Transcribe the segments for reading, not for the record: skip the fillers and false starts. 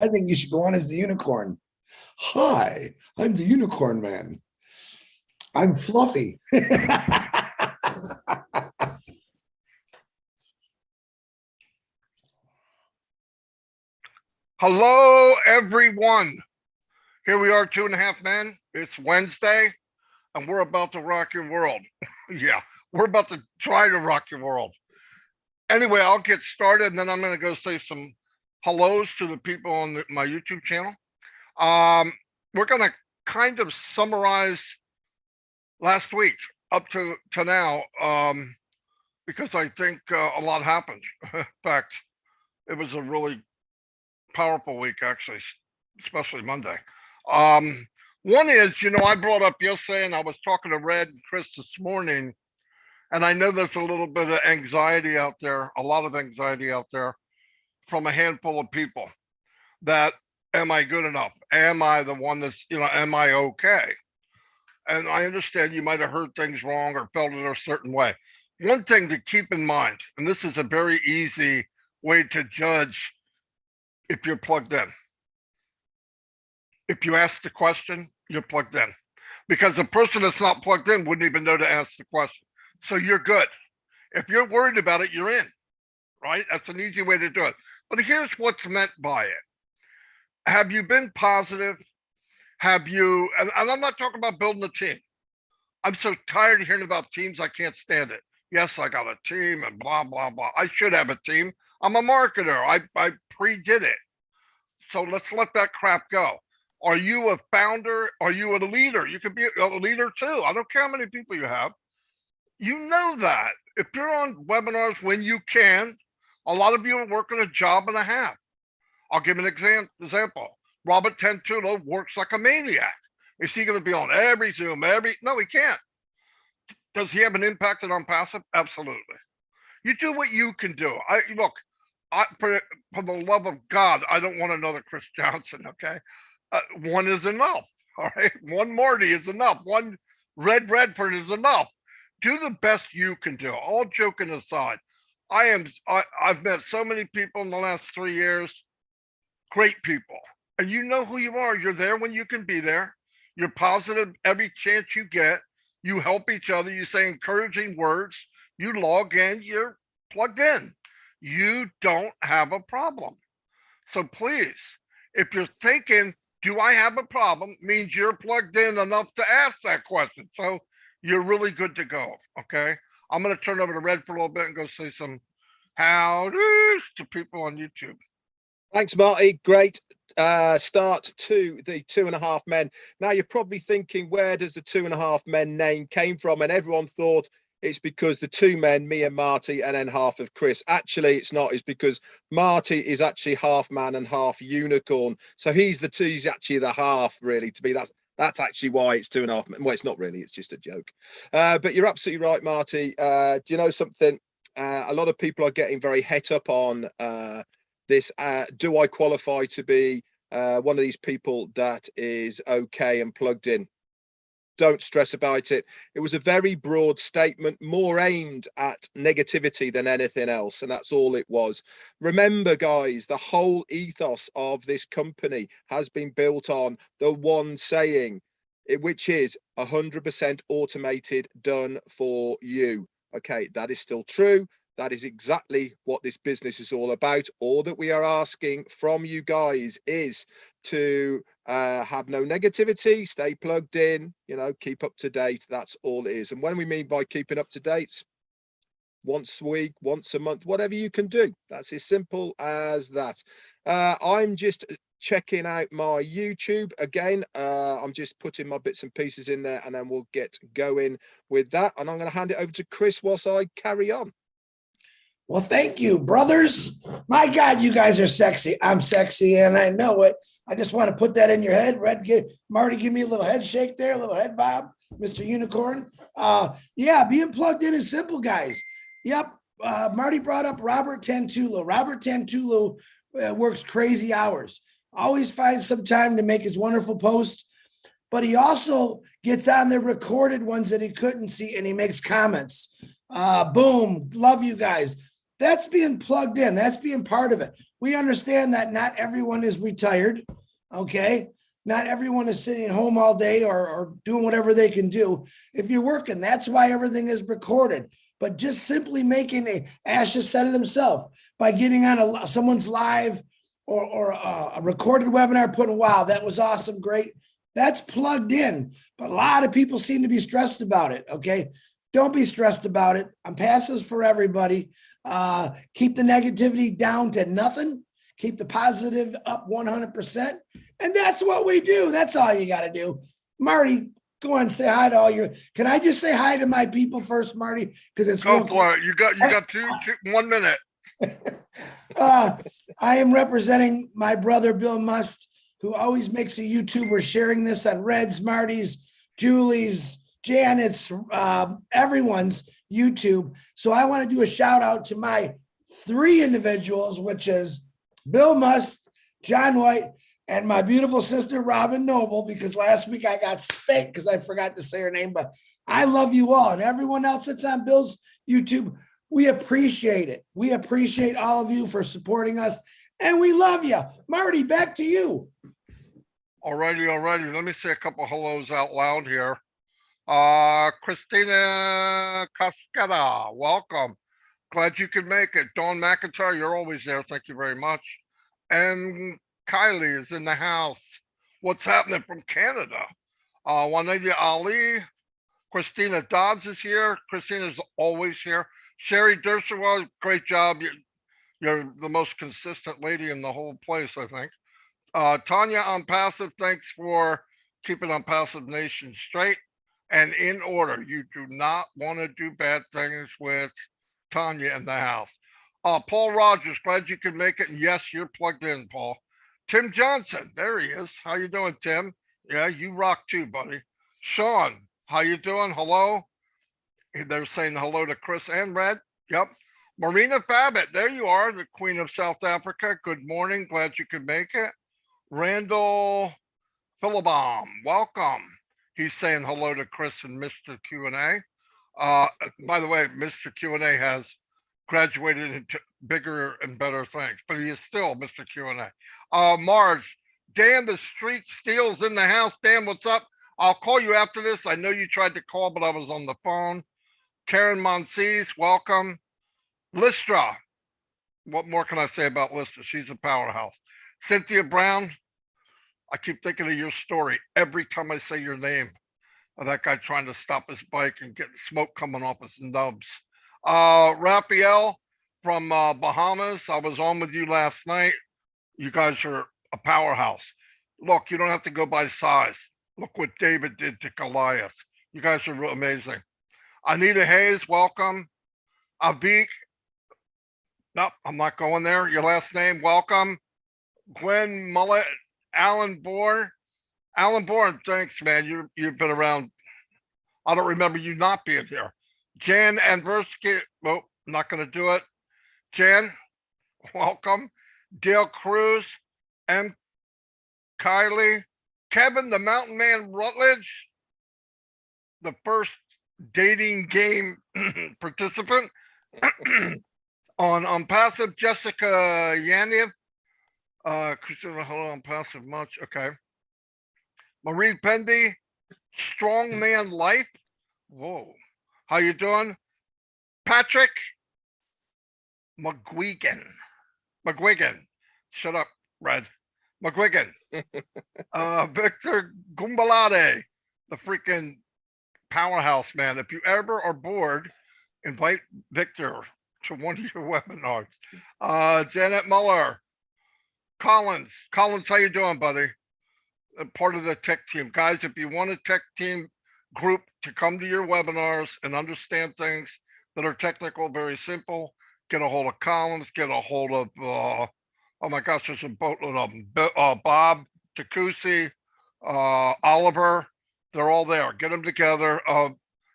I think you should go on as the unicorn. Hi, I'm the unicorn man. I'm fluffy. Hello, everyone. Here we are, 2.5 Men. It's Wednesday, and we're about to rock your world. Yeah, we're about to try to rock your world. Anyway, I'll get started, and then I'm going to go say some hellos to the people on my YouTube channel. We're going to kind of summarize last week up to now, because I think a lot happened. In fact, it was a really powerful week, actually, especially Monday. One is, I brought up yesterday, and I was talking to Red and Chris this morning, and I know there's a little bit of anxiety out there, a lot of anxiety out there from a handful of people that, am I good enough? Am I the one that's, am I okay? And I understand you might have heard things wrong or felt it a certain way. One thing to keep in mind, and this is a very easy way to judge if you're plugged in. If you ask the question, you're plugged in. Because the person that's not plugged in wouldn't even know to ask the question. So you're good. If you're worried about it, you're in, right? That's an easy way to do it. But here's what's meant by it. Have you been positive? Have you, and I'm not talking about building a team. I'm so tired of hearing about teams, I can't stand it. Yes, I got a team and blah, blah, blah. I should have a team. I'm a marketer. I pre-did it. So let's let that crap go. Are you a founder? Are you a leader? You could be a leader too. I don't care how many people you have. You know that. If you're on webinars when you can, a lot of you are working a job and a half. I'll give an example. Robert Tentulo works like a maniac. Is he going to be on every Zoom, No, he can't. Does he have an impact on ONPASSIVE? Absolutely. You do what you can do. For the love of God, I don't want another Chris Johnson, okay? One is enough, all right? One Marty is enough. One Red Redford is enough. Do the best you can do. All joking aside, I've met so many people in the last 3 years, great people. And you know who you are. You're there when you can be there. You're positive every chance you get. You help each other. You say encouraging words. You log in. You're plugged in. You don't have a problem. So please, if you're thinking, do I have a problem, means you're plugged in enough to ask that question. So you're really good to go, okay? I'm going to turn over to Red for a little bit and go say some howdies to people on YouTube. Thanks, Marty. Great start to the 2.5 Men. Now, you're probably thinking, where does the 2.5 Men name came from? And everyone thought it's because the 2 men, me and Marty, and then half of Chris. Actually, it's not. It's because Marty is actually half man and half unicorn. So he's actually the half, really, to be. That's actually why it's 2.5 Men. Well, it's not really. It's just a joke. But you're absolutely right, Marty. Do you know something? A lot of people are getting very het up on this. Do I qualify to be one of these people that is okay and plugged in? Don't stress about it. It was a very broad statement, more aimed at negativity than anything else, and that's all it was. Remember, guys, the whole ethos of this company has been built on the one saying, which is 100% automated, done for you. Okay, that is still true. That is exactly what this business is all about. All that we are asking from you guys is to have no negativity, stay plugged in, keep up to date. That's all it is. And when we mean by keeping up to date, once a week, once a month, whatever you can do. That's as simple as that. I'm just checking out my YouTube again. I'm just putting my bits and pieces in there, and then we'll get going with that. And I'm going to hand it over to Chris whilst I carry on. Well, thank you, brothers. My God, you guys are sexy. I'm sexy, and I know it. I just want to put that in your head. Marty, give me a little head shake there, a little head bob, Mr. Unicorn. Yeah, being plugged in is simple, guys. Yep. Marty brought up Robert Tentulo. Robert Tentulo works crazy hours. Always finds some time to make his wonderful posts, but he also gets on the recorded ones that he couldn't see, and he makes comments. Boom. Love you guys. That's being plugged in. That's being part of it. we understand that not everyone is retired. Okay. Not everyone is sitting at home all day or doing whatever they can do. If you're working, that's why everything is recorded. But just simply making Ash just said it himself, by getting on someone's live or a recorded webinar, putting, wow, that was awesome, great. That's plugged in. But a lot of people seem to be stressed about it. Okay. Don't be stressed about it. ONPASSIVE for everybody. Keep the negativity down to nothing. Keep the positive up 100%. And that's what we do. That's all you got to do. Marty, go on and say hi to all your, can I just say hi to my people first, Marty? Because it's Go for it. You got 1 minute. I am representing my brother, Bill Must, who always makes a YouTube. We're sharing this on Red's, Marty's, Julie's, Janet's, everyone's YouTube. So I want to do a shout out to my 3 individuals, which is Bill Must, John White, and my beautiful sister, Robin Noble, because last week I got spanked because I forgot to say her name, but I love you all. And everyone else that's on Bill's YouTube, we appreciate it. We appreciate all of you for supporting us, and we love you. Marty, back to you. Alrighty. Let me say a couple hellos out loud here. Christina Cascada, welcome. Glad you could make it. Dawn McIntyre, you're always there. Thank you very much. And Kylie is in the house. What's happening from Canada? Juanita Ali, Christina Dobbs is here. Christina's always here. Sherry Dershowitz, great job. You're the most consistent lady in the whole place, I think. Tanya ONPASSIVE, thanks for keeping ONPASSIVE Nation straight and in order. You do not want to do bad things with Tanya in the house. Paul Rogers, glad you could make it. And yes, you're plugged in, Paul. Tim Johnson, there he is. How you doing, Tim? Yeah, you rock too, buddy. Sean, how you doing? Hello. They're saying hello to Chris and Red. Yep. Marina Babbitt, there you are, the Queen of South Africa. Good morning. Glad you could make it. Randall Philibom, welcome. He's saying hello to Chris and Mr. Q&A. By the way, Mr. Q&A has graduated into bigger and better things, but he is still Mr. Q&A. Marge, Dan, the street steals in the house. Dan, what's up? I'll call you after this. I know you tried to call, but I was on the phone. Karen Monsees, welcome. Listra, what more can I say about Listra? She's a powerhouse. Cynthia Brown, I keep thinking of your story every time I say your name. That guy trying to stop his bike and getting smoke coming off his nubs. Raphael from Bahamas, I was on with you last night. You guys are a powerhouse. Look, you don't have to go by size. Look what David did to Goliath. You guys are amazing. Anita Hayes, welcome. Abik, nope, I'm not going there. Your last name, welcome. Gwen Mullet, Alan Bourne. Alan Bourne, thanks, man. You've been around. I don't remember you not being here. Jan Anversky, well, not going to do it. Jan, welcome. Dale Cruz, M. Kylie, Kevin, the Mountain Man Rutledge, the first dating game participant on ONPASSIVE, Jessica Yaniev, Christina, hello, ONPASSIVE much, okay. Marie Pendy, Strong Man Life, whoa, how you doing? Patrick McGuigan, shut up, Red. McGuigan, Victor Gumbalade, the freaking powerhouse, man. If you ever are bored, invite Victor to one of your webinars. Janet Muller, Collins, how you doing, buddy? Part of the tech team. Guys, if you want a tech team group to come to your webinars and understand things that are technical, very simple, get a hold of Collins, get a hold of, oh my gosh, there's a boatload of them. Bob, Takusi, Oliver, they're all there. Get them together.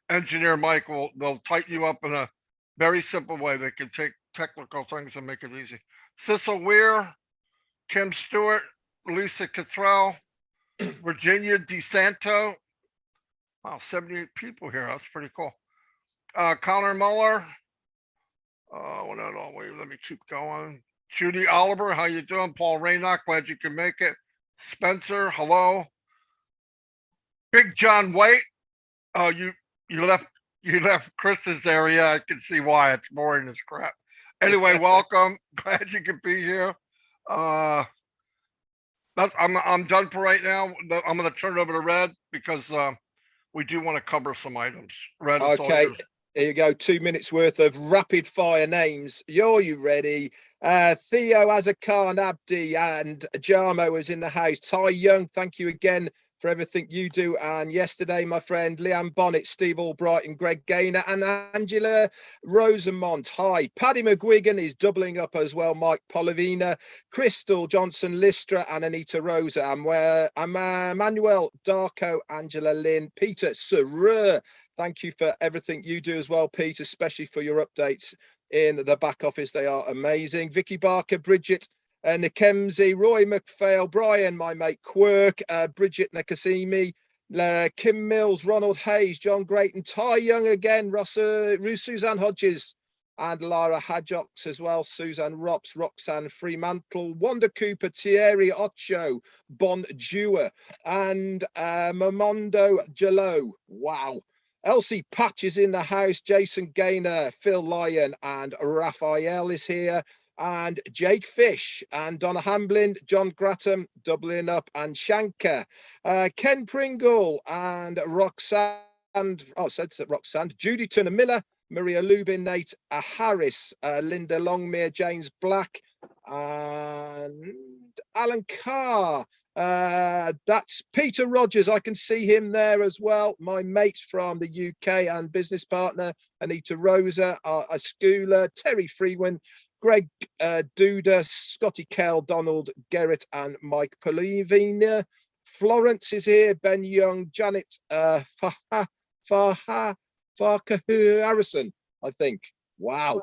Engineer Mike they'll tighten you up in a very simple way. They can take technical things and make it easy. Cecil Weir, Kim Stewart, Lisa Cottrell, Virginia DeSanto. Wow, 78 people here. That's pretty cool. Connor Muller. Let me keep going. Judy Oliver, how you doing? Paul Raynock, glad you can make it. Spencer, hello. Big John White. Oh, you left Chris's area. I can see why. It's boring as crap. Anyway, welcome. Glad you could be here. I'm done for right now. I'm going to turn it over to Red because we do want to cover some items. Red, it's all Okay, yours. here you go. 2 minutes worth of rapid fire names. Are you ready? Theo, Azarkhan, Abdi, and Jarmo is in the house. Ty Young, thank you again for everything you do. And yesterday, my friend Leanne Bonnet, Steve Albright, and Greg Gaynor, and Angela Rosamont. Hi. Paddy McGuigan is doubling up as well. Mike Polavina, Crystal Johnson, Listra, and Anita Rosa. And Manuel Darko, Angela Lynn, Peter Surur. Thank you for everything you do as well, Pete, especially for your updates in the back office. They are amazing. Vicky Barker, Bridget Nikemzi, Roy McPhail, Brian, my mate Quirk, Bridget Nakasimi, Kim Mills, Ronald Hayes, John Grayton, Ty Young again, Suzanne Hodges, and Lara Hadjocks as well, Suzanne Rops, Roxanne Fremantle, Wanda Cooper, Thierry Ocho, Bon Dewar, and Mamondo Jalo. Wow. Elsie Patch is in the house, Jason Gaynor, Phil Lyon, and Raphael is here, and Jake Fish, and Donna Hamblin, John Grattam, doubling up, and Shankar, Ken Pringle, and Roxanne, Roxanne, Judy Turner Miller, Maria Lubin, Nate Harris, Linda Longmere, James Black, and Alan Carr. That's Peter Rogers. I can see him there as well. My mate from the UK and business partner, Anita Rosa, Askula, Terry Freeman, Greg Duda, Scotty Kell, Donald Gerrit, and Mike Polivina. Florence is here, Ben Young, Janet Farkahu Harrison, I think. Wow.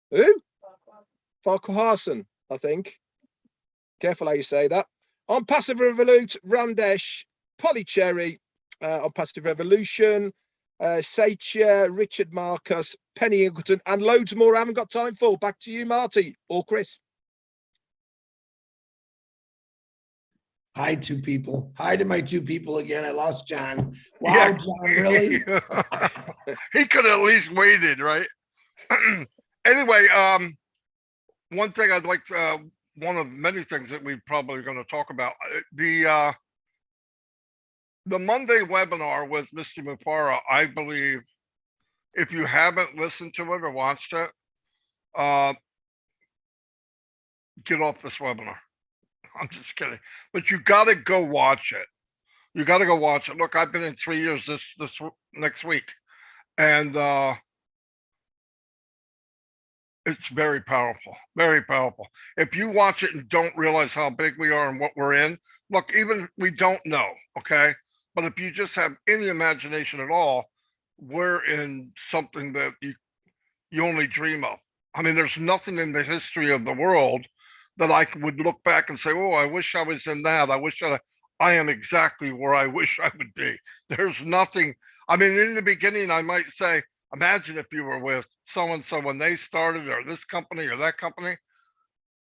Who? Farkahu, I think. Careful how you say that. On Passive Revolut, Randesh, Polly Cherry, on Passive Revolution, Seicha, Richard Marcus, Penny Ingleton, and loads more I haven't got time for. Back to you, Marty or Chris. Hi, two people. Hi to my two people again. I lost John. Wow, Yeah. John, really? He could have at least waited, right? Anyway, one thing I'd like to, one of many things that we're probably going to talk about, the Monday webinar with Mr. Mufara, I believe, if you haven't listened to it or watched it, get off this webinar. I'm just kidding, but you got to go watch it. You got to go watch it. Look, I've been in 3 years this next week, and it's very powerful, very powerful. If you watch it and don't realize how big we are and what we're in, look, even we don't know, okay? But if you just have any imagination at all, we're in something that you only dream of. I mean, there's nothing in the history of the world that I would look back and say, oh, I wish I was in that. I am exactly where I wish I would be. There's nothing. I mean, in the beginning, I might say, imagine if you were with so-and-so when they started, or this company or that company.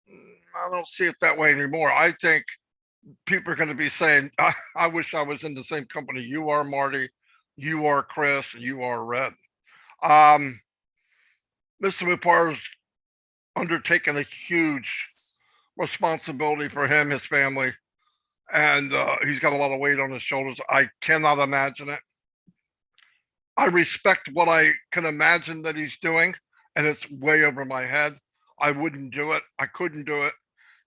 I don't see it that way anymore. I think people are going to be saying, I wish I was in the same company you are, Marty, you are Chris, and you are Red. Mr. Mupar's undertaken a huge responsibility for him, his family, and he's got a lot of weight on his shoulders. I cannot imagine it. I respect what I can imagine that he's doing, and it's way over my head. I wouldn't do it. I couldn't do it.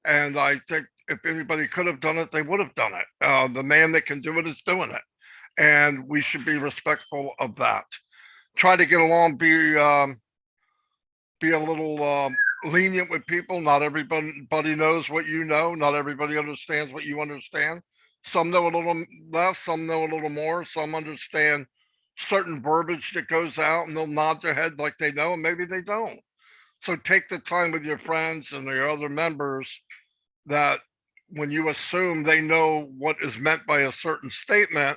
And I think if anybody could have done it, they would have done it. The man that can do it is doing it. And we should be respectful of that. Try to get along, be a little lenient with people. Not everybody knows what you know. Not everybody understands what you understand. Some know a little less, some know a little more. Some understand certain verbiage that goes out and they'll nod their head like they know, and maybe they don't. So take the time with your friends and your other members that when you assume they know what is meant by a certain statement,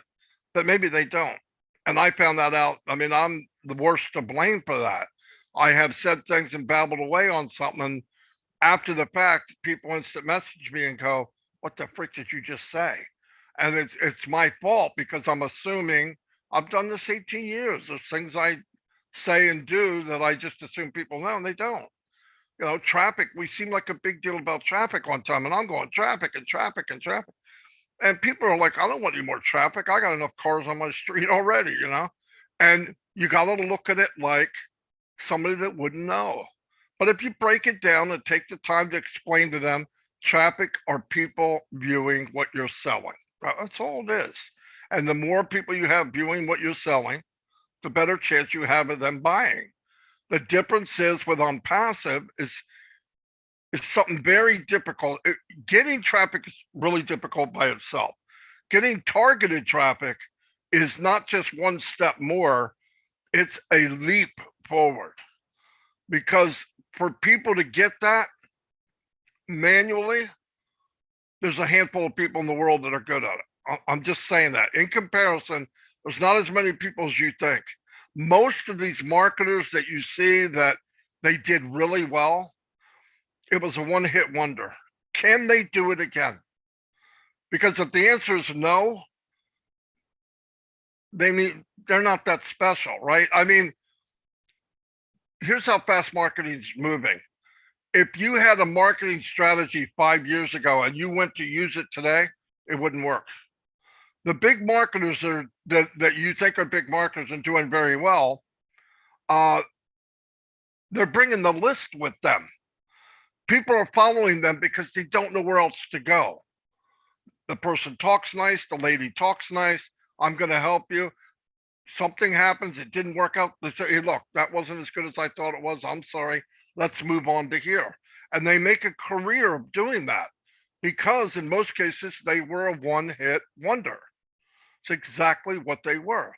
that maybe they don't. And I found that out. I mean, I'm the worst to blame for that. I have said things and babbled away on something, and after the fact, people instant message me and go, what the frick did you just say? And it's my fault because I'm assuming I've done this 18 years. There's things I say and do that I just assume people know and they don't. You know, traffic, we seem like a big deal about traffic one time, and I'm going traffic and traffic and traffic. And people are like, I don't want any more traffic. I got enough cars on my street already, you know? And you got to look at it like somebody that wouldn't know. But if you break it down and take the time to explain to them, traffic are people viewing what you're selling. That's all it is. And the more people you have viewing what you're selling, the better chance you have of them buying. The difference is with ONPASSIVE is something very difficult. Getting traffic is really difficult by itself. Getting targeted traffic is not just one step more, it's a leap forward. Because for people to get that manually, there's a handful of people in the world that are good at it. I'm just saying that. In comparison, there's not as many people as you think. Most of these marketers that you see that they did really well, it was a one-hit wonder. Can they do it again? Because if the answer is no, they're not that special, right? I mean, here's how fast marketing's moving. If you had a marketing strategy 5 years ago and you went to use it today, it wouldn't work. The big marketers that you think are big marketers and doing very well, they're bringing the list with them. People are following them because they don't know where else to go. The person talks nice, the lady talks nice, I'm going to help you. Something happens, it didn't work out. They say, hey, look, that wasn't as good as I thought it was. I'm sorry. Let's move on to here. And they make a career of doing that because in most cases, they were a one-hit wonder. It's exactly what they were.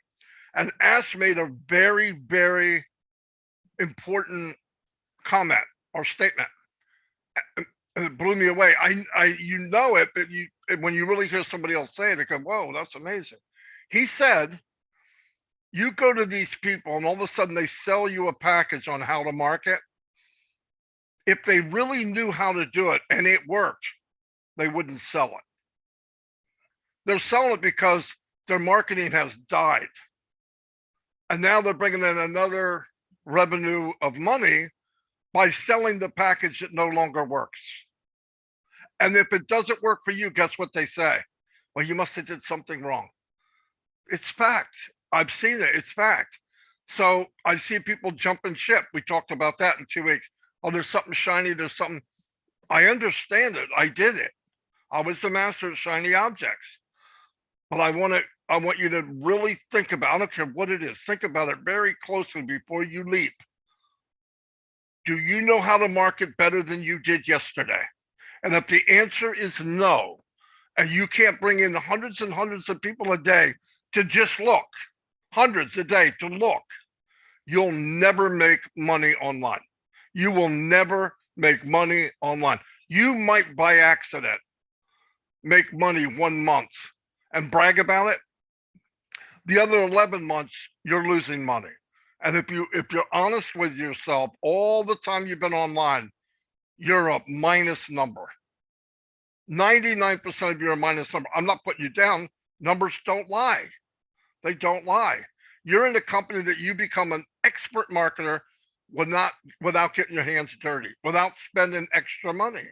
And Ash made a very, very important comment or statement. And it blew me away. You know it, but when you really hear somebody else say it, they go, whoa, that's amazing. He said, you go to these people and all of a sudden they sell you a package on how to market. If they really knew how to do it and it worked, they wouldn't sell it. They're selling it because their marketing has died. And now they're bringing in another revenue of money by selling the package that no longer works. And if it doesn't work for you, guess what they say? Well, you must have did something wrong. It's fact. I've seen it. It's fact. So I see people jumping ship. We talked about that in 2 weeks. Oh, there's something shiny. There's something. I understand it. I did it. I was the master of shiny objects. But I want you to really think about, I don't care what it is, think about it very closely before you leap. Do you know how to market better than you did yesterday? And if the answer is no, and you can't bring in hundreds and hundreds of people a day to just look, hundreds a day to look, you'll never make money online. You will never make money online. You might by accident make money 1 month and brag about it. The other 11 months, you're losing money. And if you're honest with yourself, all the time you've been online, you're a minus number. 99% of you are a minus number. I'm not putting you down. Numbers don't lie. They don't lie. You're in a company that you become an expert marketer without getting your hands dirty, without spending extra money.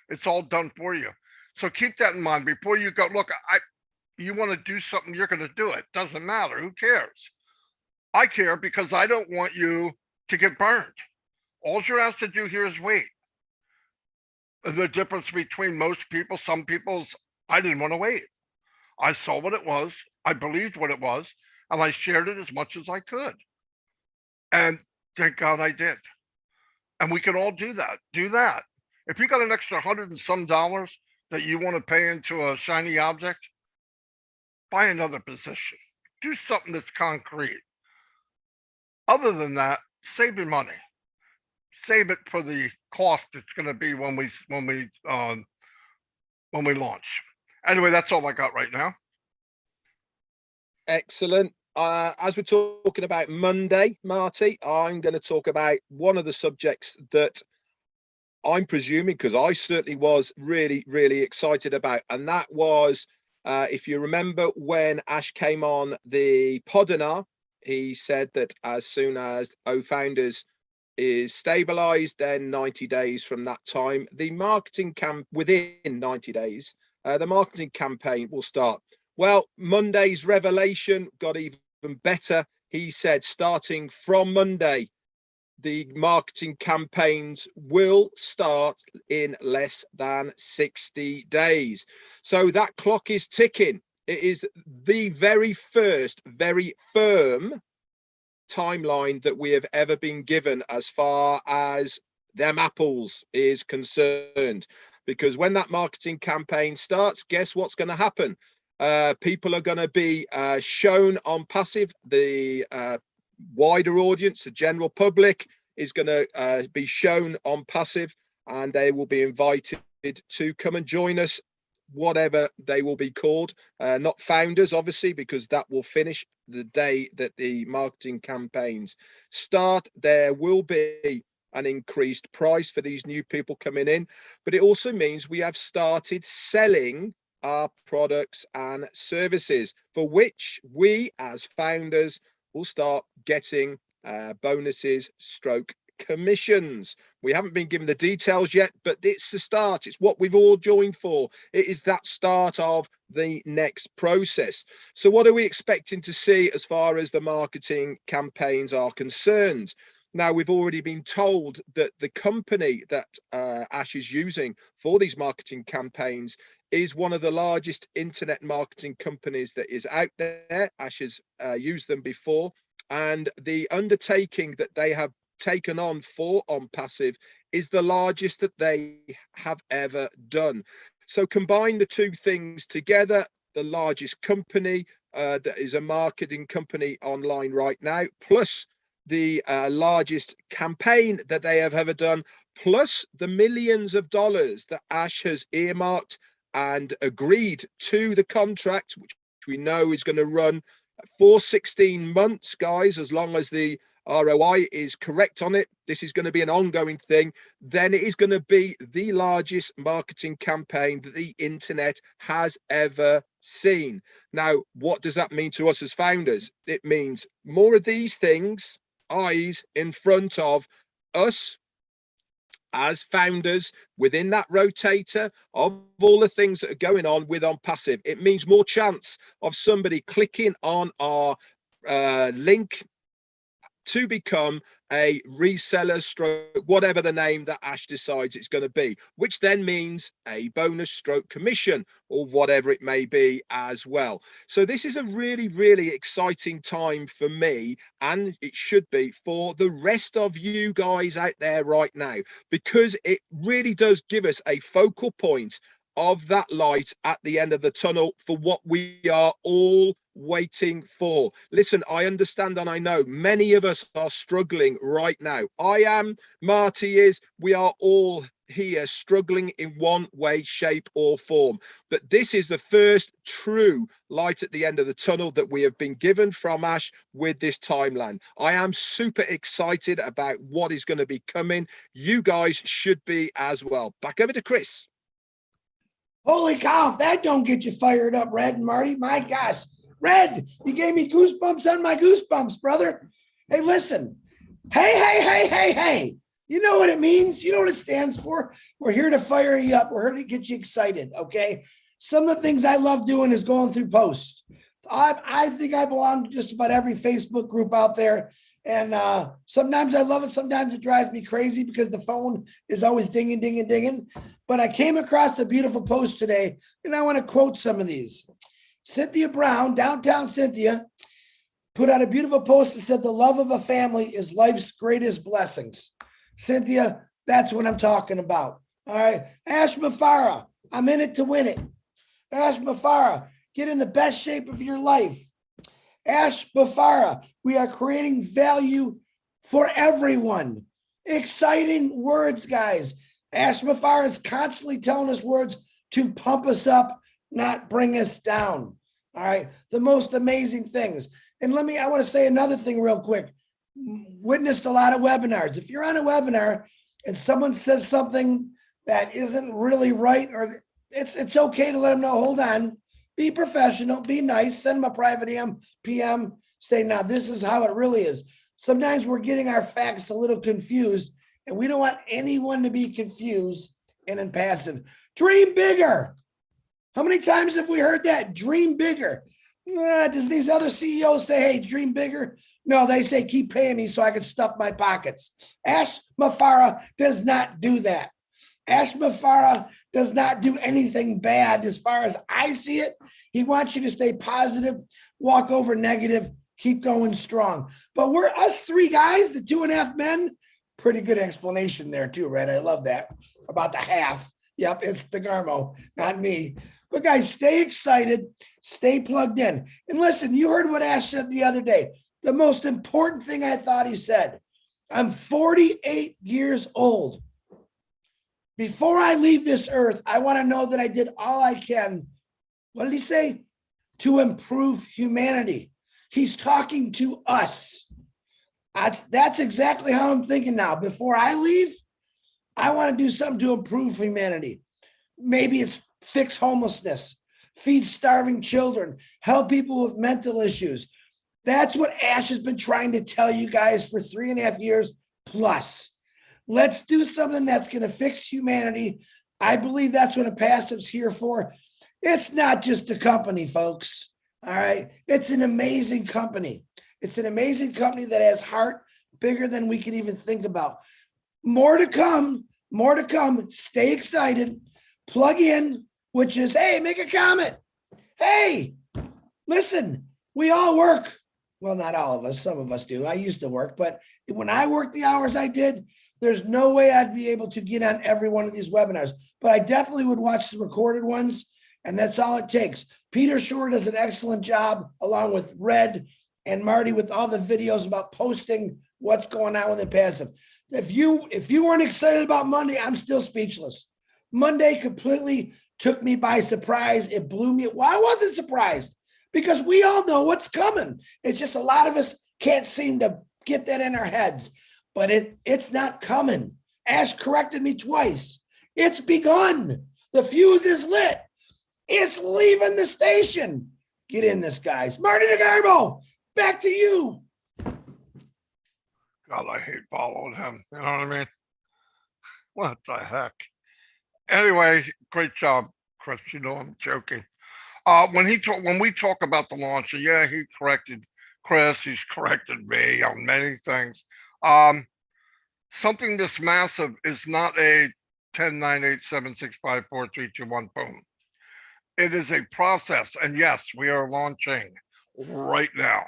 It's all done for you. So keep that in mind before you go. Look, you want to do something, you're going to do it. Doesn't matter. Who cares? I care because I don't want you to get burned. All you're asked to do here is wait. The difference between most people, some people's, I didn't want to wait. I saw what it was. I believed what it was. And I shared it as much as I could. And thank God I did. And we can all do that. Do that. If you got an extra $100 and some that you want to pay into a shiny object, buy another position. Do something that's concrete. Other than that, save your money. Save it for the cost it's going to be when we launch. Anyway, that's all I got right now. Excellent. As we're talking about Monday, Marty, I'm going to talk about one of the subjects that I'm presuming, because I certainly was really, really excited about. And that was, if you remember when Ash came on the Podinar, he said that as soon as O-Founders is stabilized, then 90 days from that time, the marketing within 90 days, the marketing campaign will start. Well, Monday's revelation got even better. He said starting from Monday, the marketing campaigns will start in less than 60 days. So that clock is ticking. It is the very first, very firm timeline that we have ever been given as far as them apples is concerned. Because when that marketing campaign starts, guess what's going to happen? People are going to be shown on passive. The wider audience, the general public, is going to be shown on passive, and they will be invited to come and join us, whatever they will be called. Not founders, obviously, because that will finish the day that the marketing campaigns start. There will be an increased price for these new people coming in, but it also means we have started selling our products and services, for which we as founders will start getting bonuses stroke commissions. We haven't been given the details yet, but it's the start. It's what we've all joined for. It is that start of the next process. So what are we expecting to see as far as the marketing campaigns are concerned? Now, we've already been told that the company that Ash is using for these marketing campaigns is one of the largest internet marketing companies that is out there. Ash has used them before, and the undertaking that they have taken on for OnPassive is the largest that they have ever done. So combine the two things together, the largest company that is a marketing company online right now, plus the largest campaign that they have ever done, plus the millions of dollars that Ash has earmarked and agreed to the contract, which we know is going to run for 16 months, guys, as long as the ROI is correct on it. This is going to be an ongoing thing. Then it is going to be the largest marketing campaign that the internet has ever seen. Now, what does that mean to us as founders? It means more of these things, eyes in front of us as founders within that rotator of all the things that are going on with OnPassive. It means more chance of somebody clicking on our link to become a reseller stroke, whatever the name that Ash decides it's going to be, which then means a bonus stroke commission or whatever it may be as well. So this is a really, really exciting time for me, and it should be for the rest of you guys out there right now, because it really does give us a focal point of that light at the end of the tunnel for what we are all waiting for. Listen, I understand and I know many of us are struggling right now. I am, Marty is, we are all here struggling in one way, shape or form. But this is the first true light at the end of the tunnel that we have been given from Ash with this timeline. I am super excited about what is going to be coming. You guys should be as well. Back over to Chris. Holy cow, that don't get you fired up, Red and Marty. My gosh. Red, you gave me goosebumps on my goosebumps, brother. Hey, listen. Hey. You know what it means? You know what it stands for? We're here to fire you up. We're here to get you excited, okay? Some of the things I love doing is going through posts. I think I belong to just about every Facebook group out there. And sometimes I love it. Sometimes it drives me crazy because the phone is always dinging. But I came across a beautiful post today, and I want to quote some of these. Cynthia Brown, downtown Cynthia, put out a beautiful post that said, the love of a family is life's greatest blessings. Cynthia, that's what I'm talking about. All right. Ash Mafara, I'm in it to win it. Ash Mafara, get in the best shape of your life. Ash Mafara, we are creating value for everyone. Exciting words, guys. Ash Mafara is constantly telling us words to pump us up, not bring us down. All right. The most amazing things. And I want to say another thing real quick. Witnessed a lot of webinars. If you're on a webinar and someone says something that isn't really right, or it's okay to let them know, hold on, be professional, be nice, send them a private PM, say, now this is how it really is. Sometimes we're getting our facts a little confused, and we don't want anyone to be confused and impassive. Dream bigger. How many times have we heard that? Dream bigger. Does these other CEOs say, hey, dream bigger? No, they say, keep paying me so I can stuff my pockets. Ash Mafara does not do that. Ash Mafara does not do anything bad as far as I see it. He wants you to stay positive, walk over negative, keep going strong. But we're us three guys, the 2.5 men. Pretty good explanation there too, right? I love that about the half. Yep, it's DeGarmo, not me. But guys, stay excited, stay plugged in. And listen, you heard what Ash said the other day. The most important thing I thought he said, I'm 48 years old. Before I leave this earth, I want to know that I did all I can. What did he say? To improve humanity. He's talking to us. That's exactly how I'm thinking now. Before I leave, I want to do something to improve humanity. Maybe it's fix homelessness, feed starving children, help people with mental issues. That's what Ash has been trying to tell you guys for 3.5 years plus. Let's do something that's going to fix humanity. I believe that's what ONPASSIVE's here for. It's not just a company, folks. All right. It's an amazing company. It's an amazing company that has heart bigger than we can even think about. More to come. More to come. Stay excited. Plug in, which is, hey, make a comment. Hey, listen, we all work. Well, not all of us. Some of us do. I used to work, but when I worked the hours I did, there's no way I'd be able to get on every one of these webinars, but I definitely would watch the recorded ones, and that's all it takes. Peter Shore does an excellent job, along with Red and Marty, with all the videos about posting what's going on with ONPASSIVE. If you weren't excited about Monday, I'm still speechless. Monday completely took me by surprise. It blew me. Well, I wasn't surprised because we all know what's coming. It's just a lot of us can't seem to get that in our heads. But it's not coming. Ash corrected me twice. It's begun. The fuse is lit. It's leaving the station. Get in this, guys. Marty DeGarmo, back to you. God, I hate following him. You know what I mean? What the heck? Anyway, great job, Chris. You know I'm joking. When we talk about the launch, yeah, he corrected Chris. He's corrected me on many things. Something this massive is not a 10, 9, 8, 7, 6, 5, 4, 3, 2, 1, boom. It is a process. And yes, we are launching right now.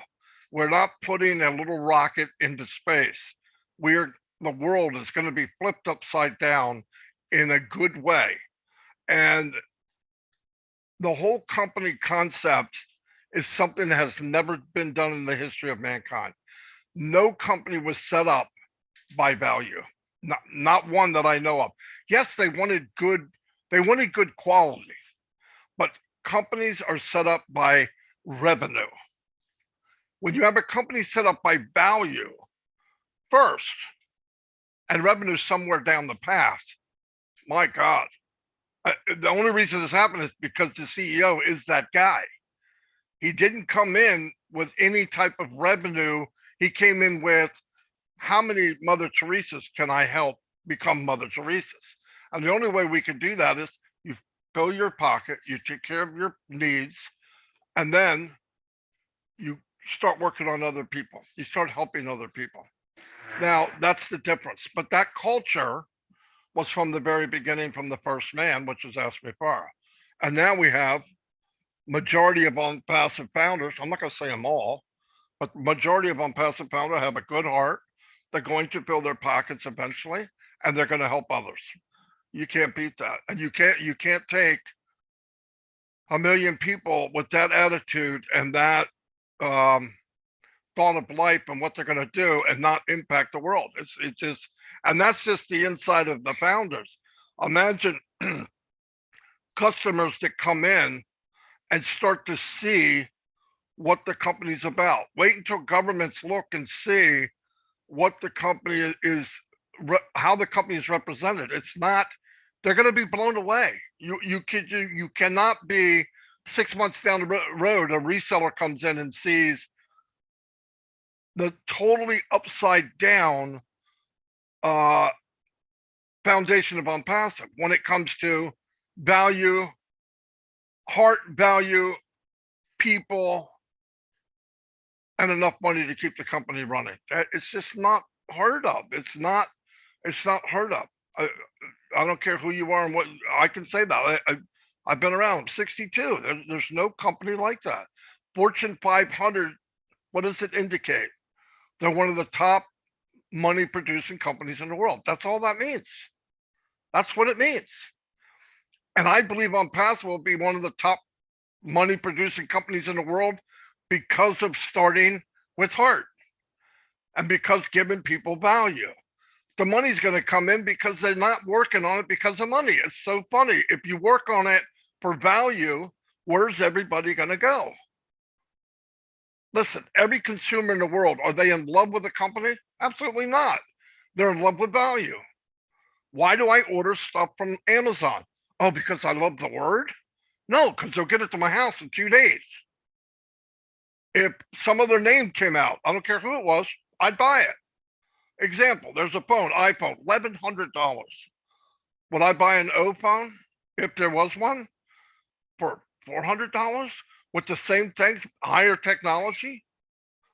We're not putting a little rocket into space. The world is going to be flipped upside down in a good way. And the whole company concept is something that has never been done in the history of mankind. No company was set up by value, not one that I know of. Yes, they wanted good quality, but companies are set up by revenue. When you have a company set up by value first and revenue somewhere down the path, my God, the only reason this happened is because the CEO is that guy. He didn't come in with any type of revenue. He came in with, how many Mother Teresas can I help become Mother Teresas? And the only way we can do that is you fill your pocket, you take care of your needs, and then you start working on other people. You start helping other people. Now, that's the difference. But that culture was from the very beginning, from the first man, which is Ash Mafara. And now we have majority of ONPASSIVE founders. I'm not going to say them all, but majority of ONPASSIVE founders have a good heart. They're going to fill their pockets eventually, and they're going to help others. You can't beat that. And you can't take 1 million people with that attitude and that thought of life and what they're going to do and not impact the world. And that's just the inside of the founders. Imagine customers that come in and start to see what the company's about. Wait until governments look and see what the company is how the company is represented. It's not, they're going to be blown away. You cannot be 6 months down the road, a reseller comes in and sees the totally upside down foundation of ONPASSIVE when it comes to value, heart value, people, and enough money to keep the company running. It's just not heard of. It's not heard of. I don't care who you are and what, I can say that. I've been around. I'm 62. There's no company like that. Fortune 500, what does it indicate? They're one of the top money producing companies in the world. That's all that means. That's what it means. And I believe ONPASSIVE will be one of the top money producing companies in the world because of starting with heart and because giving people value. The money's going to come in because they're not working on it because of money. It's so funny. If you work on it for value, where's everybody going to go? Listen, every consumer in the world, are they in love with the company? Absolutely not. They're in love with value. Why do I order stuff from Amazon? Oh, because I love the word? No, because they'll get it to my house in 2 days. If some other name came out, I don't care who it was, I'd buy it. Example, there's a phone, iPhone, $1,100. Would I buy an O phone if there was one for $400 with the same things, higher technology?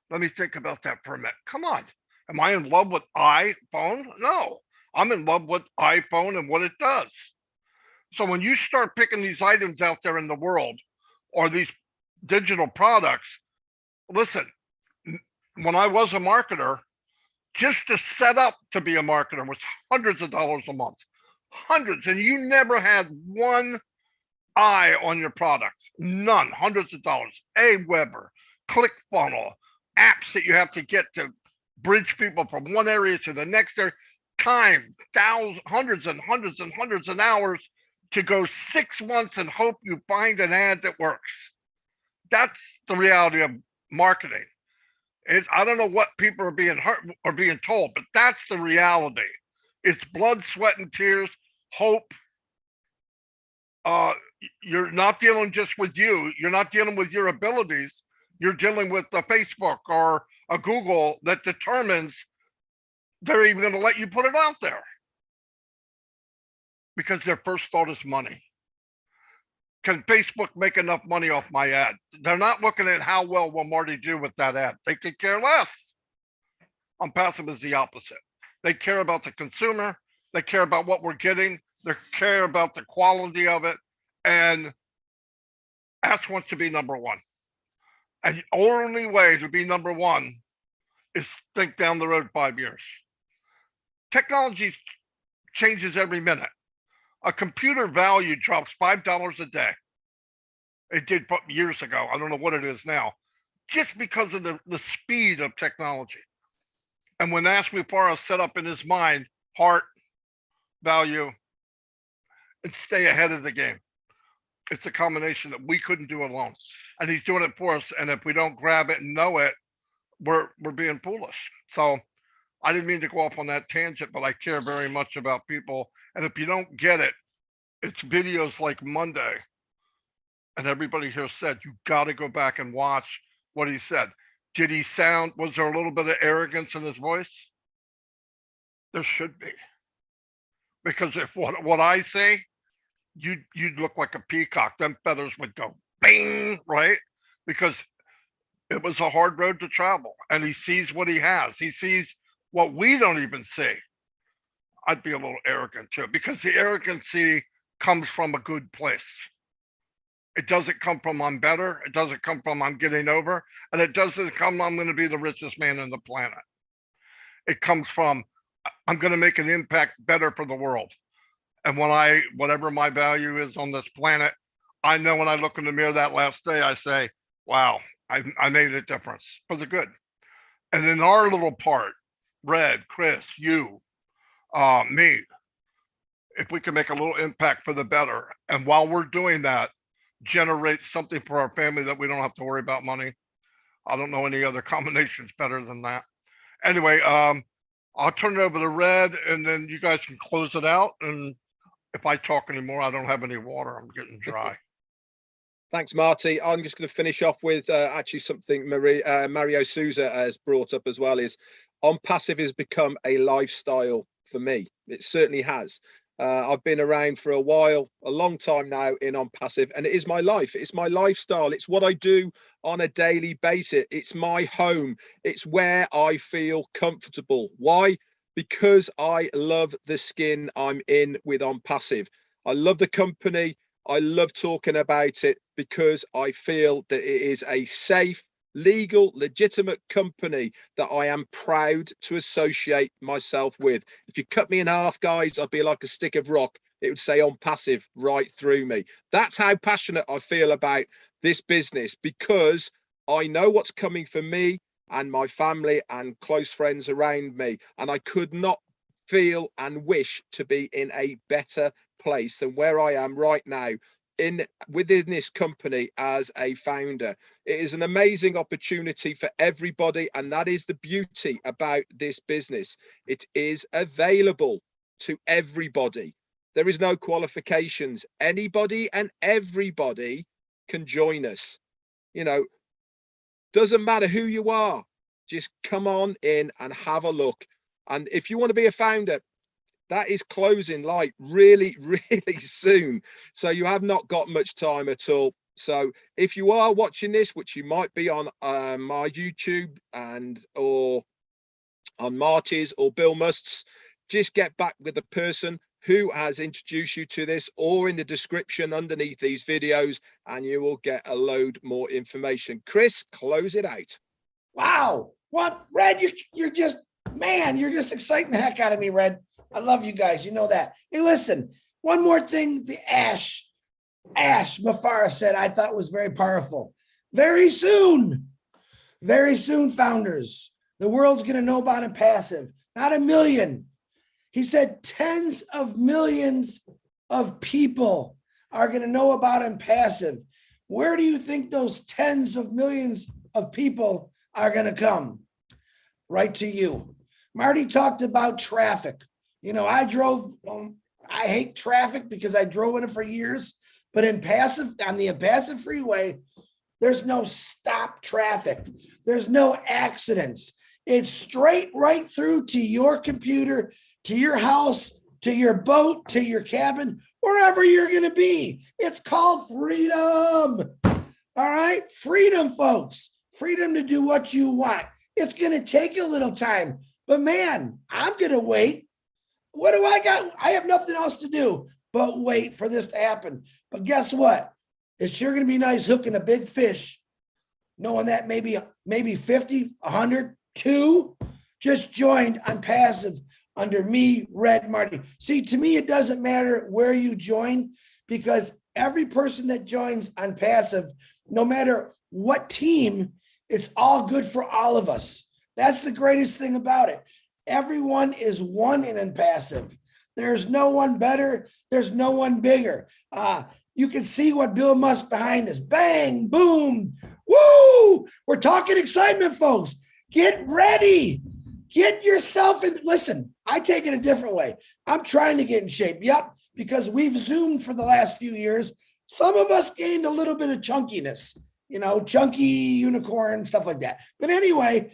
Let me think about that for a minute. Come on. Am I in love with iPhone? No, I'm in love with iPhone and what it does. So when you start picking these items out there in the world or these digital products, listen, when I was a marketer, just to set up to be a marketer was hundreds of dollars a month, hundreds. And you never had one eye on your product, none, hundreds of dollars. Aweber, ClickFunnels, apps that you have to get to bridge people from one area to the next area, time, thousands, hundreds and hundreds and hundreds of hours to go 6 months and hope you find an ad that works. That's the reality of marketing. I don't know what people are being hurt or being told, but that's the reality. It's blood, sweat, and tears, hope. You're not dealing just with you. You're not dealing with your abilities. You're dealing with a Facebook or a Google that determines they're even going to let you put it out there because their first thought is money. Can Facebook make enough money off my ad? They're not looking at how well will Marty do with that ad. They could care less. ONPASSIVE is the opposite. They care about the consumer. They care about what we're getting. They care about the quality of it. And Ask wants to be number one. And the only way to be number one is think down the road 5 years. Technology changes every minute. A computer value drops $5 a day. It did years ago. I don't know what it is now, just because of the speed of technology. And when Ashwipara set up in his mind, heart, value, and stay ahead of the game. It's a combination that we couldn't do alone. And he's doing it for us. And if we don't grab it and know it, we're being foolish. So I didn't mean to go off on that tangent, but I care very much about people. And if you don't get it, it's videos like Monday. And everybody here said, you got to go back and watch what he said. Did he sound, was there a little bit of arrogance in his voice? There should be. Because if what I say, you'd look like a peacock. Them feathers would go bing, right? Because it was a hard road to travel. And he sees what he has. He sees what we don't even see. I'd be a little arrogant too, because the arrogancy comes from a good place. It doesn't come from I'm better. It doesn't come from I'm getting over. And it doesn't come I'm going to be the richest man on the planet. It comes from I'm going to make an impact better for the world. And when whatever my value is on this planet, I know when I look in the mirror that last day, I say, wow, I made a difference for the good. And in our little part, Red, Chris, you, me, if we can make a little impact for the better. And while we're doing that, generate something for our family that we don't have to worry about money. I don't know any other combinations better than that. Anyway, I'll turn it over to Red, and then you guys can close it out. And if I talk anymore, I don't have any water. I'm getting dry. Thanks, Marty. I'm just going to finish off with actually something Mario Souza has brought up as well, is ONPASSIVE has become a lifestyle for me. It certainly has. I've been around for a while, a long time now in ONPASSIVE, and it is my life. It's my lifestyle. It's what I do on a daily basis. It's my home. It's where I feel comfortable. Why? Because I love the skin I'm in with ONPASSIVE. I love the company. I love talking about it because I feel that it is a safe, legal, legitimate company that I am proud to associate myself with. If you cut me in half, guys, I'd be like a stick of rock. It would say ONPASSIVE right through me. That's how passionate I feel about this business, because I know what's coming for me and my family and close friends around me. And I could not feel and wish to be in a better place than where I am right now within this company as a founder. It is an amazing opportunity for everybody, and that is the beauty about this business. It is available to everybody. There is no qualifications. Anybody and everybody can join us. You know, doesn't matter who you are, just come on in and have a look. And if you want to be a founder, that is closing like really, really soon. So you have not got much time at all. So if you are watching this, which you might be on my YouTube or on Marty's or Bill Must's, just get back with the person who has introduced you to this, or in the description underneath these videos, and you will get a load more information. Chris, close it out. Wow. What, Red, you're just, man, you're just exciting the heck out of me, Red. I love you guys. You know that. Hey, listen, one more thing. The Ash Mafara said, I thought was very powerful. Very soon, founders, the world's going to know about ONPASSIVE. Not a million. He said tens of millions of people are going to know about ONPASSIVE. Where do you think those tens of millions of people are going to come? Right to you. Marty talked about traffic. You know, I hate traffic because I drove in it for years, but on the ONPASSIVE freeway, there's no stop traffic. There's no accidents. It's straight right through to your computer, to your house, to your boat, to your cabin, wherever you're going to be. It's called freedom. All right. Freedom, folks. Freedom to do what you want. It's going to take a little time, but man, I'm going to wait. What do I got? I have nothing else to do but wait for this to happen. But guess what? It's sure going to be nice hooking a big fish, knowing that maybe 50, 100, 2 just joined ONPASSIVE under me, Red, Marty. See, to me, it doesn't matter where you join, because every person that joins ONPASSIVE, no matter what team, it's all good for all of us. That's the greatest thing about it. Everyone is one in ONPASSIVE. There's no one better. There's no one bigger. You can see what Bill Must behind us. Bang, boom, woo! We're talking excitement, folks. Get ready. Get yourself in. Listen, I take it a different way. I'm trying to get in shape. Yep, because we've Zoomed for the last few years. Some of us gained a little bit of chunkiness, you know, chunky unicorn, stuff like that. But anyway,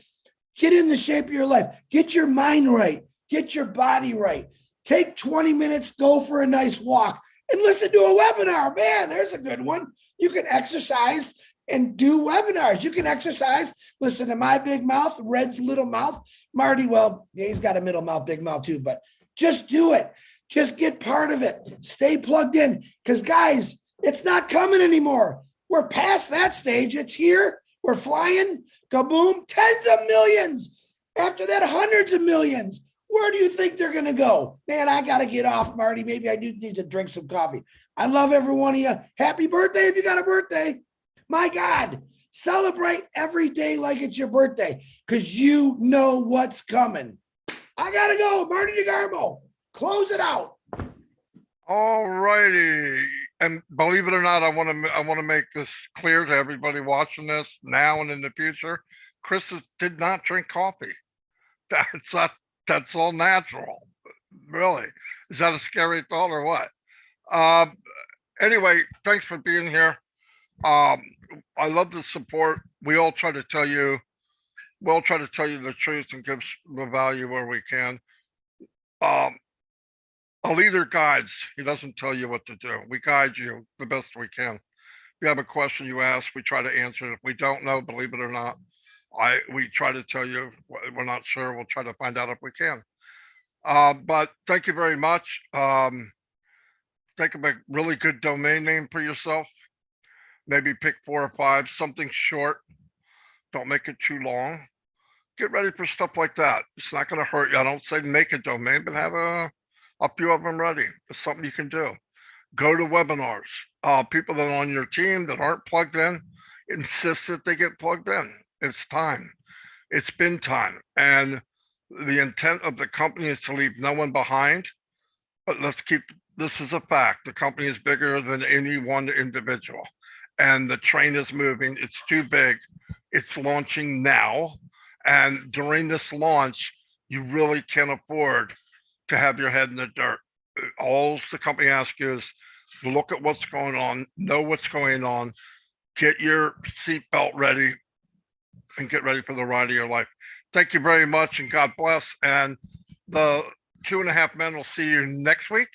get in the shape of your life. Get your mind right. Get your body right. Take 20 minutes, go for a nice walk, and listen to a webinar. Man, there's a good one. You can exercise and do webinars. You can exercise, listen to my big mouth, Red's little mouth. Marty, well, yeah, he's got a middle mouth, big mouth too, but just do it. Just get part of it. Stay plugged in, because guys, it's not coming anymore. We're past that stage. It's here. We're flying. Kaboom. Tens of millions. After that, hundreds of millions. Where do you think they're going to go? Man, I got to get off, Marty. Maybe I do need to drink some coffee. I love every one of you. Happy birthday if you got a birthday. My God, celebrate every day like it's your birthday, because you know what's coming. I got to go. Marty DeGarmo, close it out. All righty. And believe it or not, I want to make this clear to everybody watching this now and in the future. Chris did not drink coffee. That's not That's all natural. Really. Is that a scary thought or what? Um, anyway, thanks for being here. I love the support. We all try to tell you, the truth and give the value where we can. Um, a leader guides. He doesn't tell you what to do. We guide you the best we can. If you have a question you ask, we try to answer it. If we don't know, believe it or not, we try to tell you we're not sure. We'll try to find out if we can. But thank you very much. Think of a really good domain name for yourself. Maybe pick 4 or 5, something short. Don't make it too long. Get ready for stuff like that. It's not going to hurt you. I don't say make a domain, but have a few of them ready. It's something you can do. Go to webinars. People that are on your team that aren't plugged in, insist that they get plugged in. It's time. It's been time. And the intent of the company is to leave no one behind. But let's keep this is a fact. The company is bigger than any one individual. And the train is moving. It's too big. It's launching now. And during this launch, you really can't afford to have your head in the dirt. All the company asks you is look at what's going on, know what's going on, get your seatbelt ready, and get ready for the ride of your life. Thank you very much, and God bless. And the 2.5 Men will see you next week.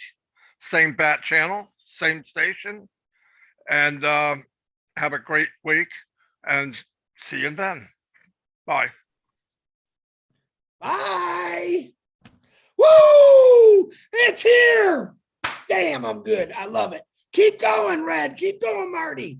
Same bat channel, same station. And have a great week, and see you then. Bye. Bye. Woo! It's here. Damn, I'm good. I love it. Keep going, Red. Keep going, Marty.